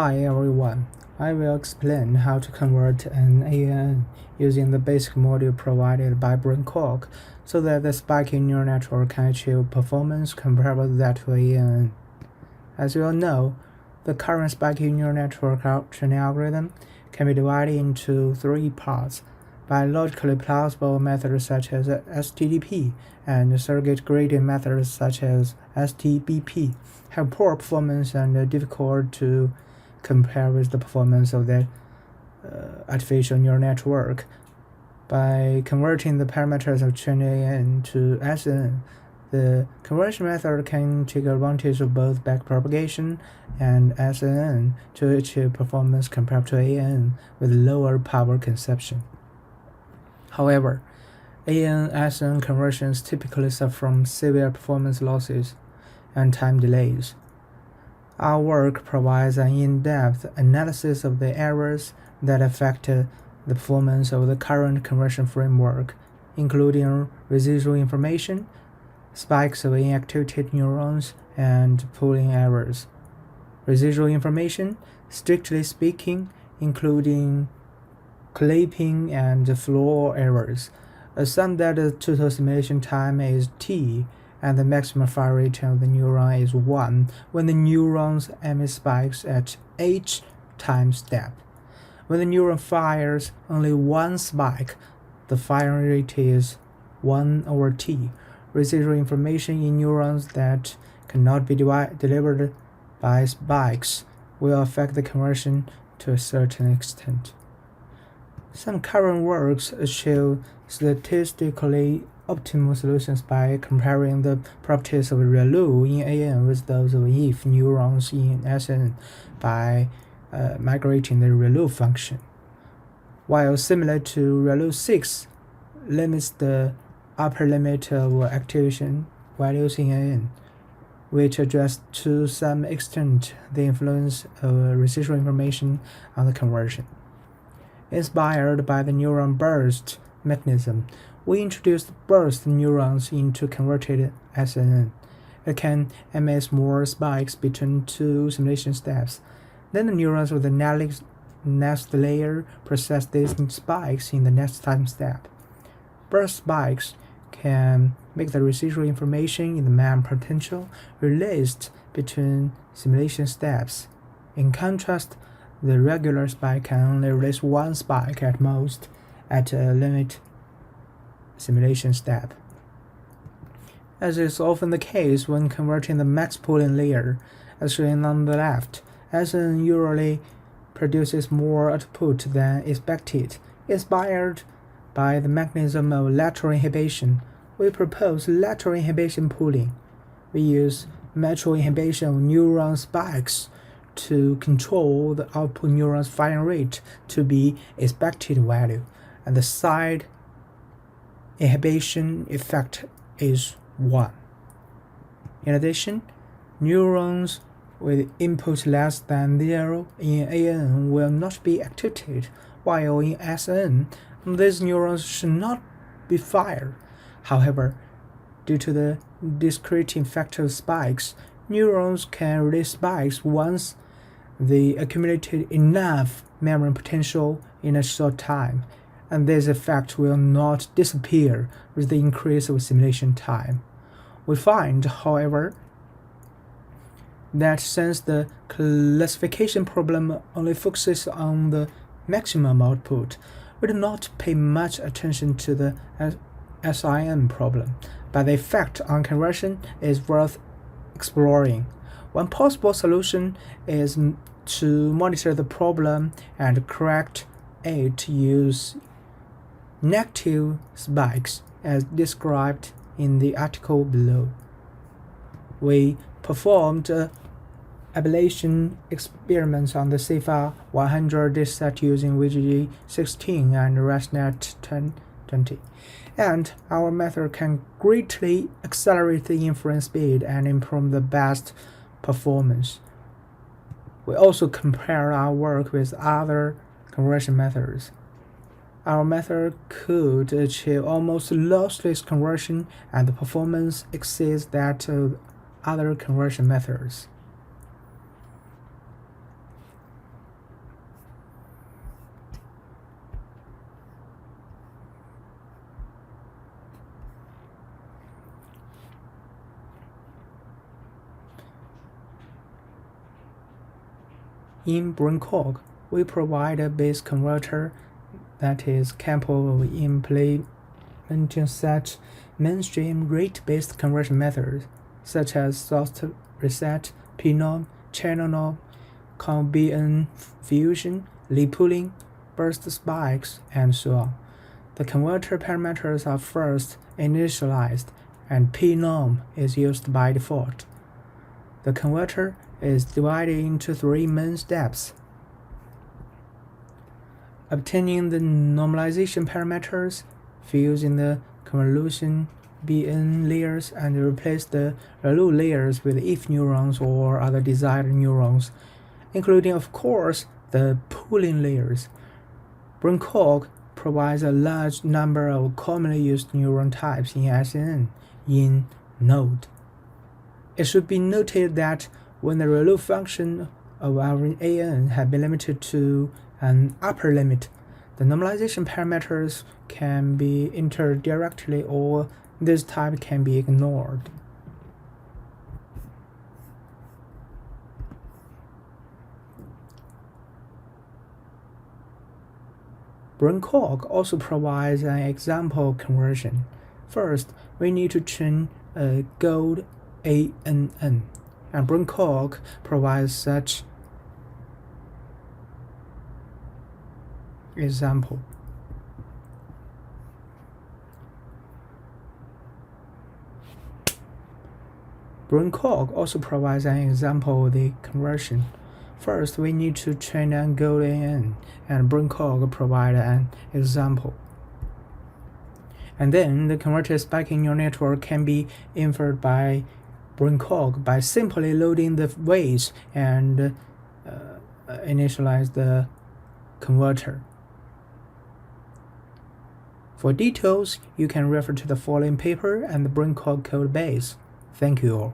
Hi everyone, I will explain how to convert an ANN using the basic module provided by BrainCog so that the spiky neural network can achieve performance comparable to that of ANN. As you all know, the current spiky neural network training algorithm can be divided into three parts by logically plausible methods such as STDP and surrogate gradient methods such as STBP have poor performance and are difficult to compare with the performance of the artificial neural network. By converting the parameters of trained ANN to SNN, the conversion method can take advantage of both backpropagation and SNN to achieve performance compared to ANN with lower power consumption. However, ANN-SNN conversions typically suffer from severe performance losses and time delays. Our work provides an in-depth analysis of the errors that affect the performance of the current conversion framework, including residual information, spikes of inactivated neurons, and pooling errors. Residual information, strictly speaking, including clipping and floor errors. Assume that the total simulation time is t, and the maximum fire rate of the neuron is 1 when the neurons emit spikes at each time step. When the neuron fires only one spike, the firing rate is 1/t. Residual information in neurons that cannot be delivered by spikes will affect the conversion to a certain extent. Some current works achieve statistically optimal solutions by comparing the properties of ReLU in AN with those of if neurons in SN by migrating the ReLU function, while similar to ReLU 6 limits the upper limit of activation values in AN, which address to some extent the influence of residual information on the conversion. Inspired by the neuron burst mechanism, we introduced burst neurons into converted SNN. It can emit more spikes between two simulation steps. Then the neurons of the next layer process these spikes in the next time step. Burst spikes can make the residual information in the MAM potential released between simulation steps. In contrast, the regular spike can only release one spike at most at a limit simulation step. As is often the case when converting the max pooling layer, as shown on the left, SN usually produces more output than expected. Inspired by the mechanism of lateral inhibition, we propose lateral inhibition pooling. We use metro inhibition of neuron spikes to control the output neuron's firing rate to be expected value, and the side inhibition effect is 1. In addition, neurons with input less than 0 in AN will not be activated, while in SN, these neurons should not be fired. However, due to the discrete effect of spikes, neurons can release spikes once they accumulated enough memory potential in a short time, and this effect will not disappear with the increase of simulation time. We find, however, that since the classification problem only focuses on the maximum output, we do not pay much attention to the SIM problem, but the effect on conversion is worth exploring. One possible solution is to monitor the problem and correct it to use negative spikes as described in the article below. We performed ablation experiments on the CIFAR 100 dataset using VGG16 and ResNet 20, and our method can greatly accelerate the inference speed and improve the best performance. We also compare our work with other conversion methods. Our method could achieve almost lossless conversion, and the performance exceeds that of other conversion methods. In BrainCog, we provide a base converter that is capable of implementing such mainstream rate-based conversion methods, such as source reset, pnorm, channel norm, combn fusion, lead pooling, burst spikes, and so on. The converter parameters are first initialized, and pnorm is used by default. The converter is divided into 3 main steps: obtaining the normalization parameters, fusing the convolution BN layers, and replace the ReLU layers with if neurons or other desired neurons, including, of course, the pooling layers. BrainCog provides a large number of commonly used neuron types in SNN in Node. It should be noted that when the ReLU function of our AN had been limited to an upper limit, the normalization parameters can be entered directly, or this type can be ignored. BrainCog also provides an example conversion. First, we need to train a gold ANN, and BrainCog provides such example. BrainCog also provides an example of the conversion. First, we need to train a gold AN, and BrainCog provides an example. And then the converted spiking neural network can be inferred by BrainCog by simply loading the weights and initialize the converter. For details, you can refer to the following paper and the BrainCog code base. Thank you all.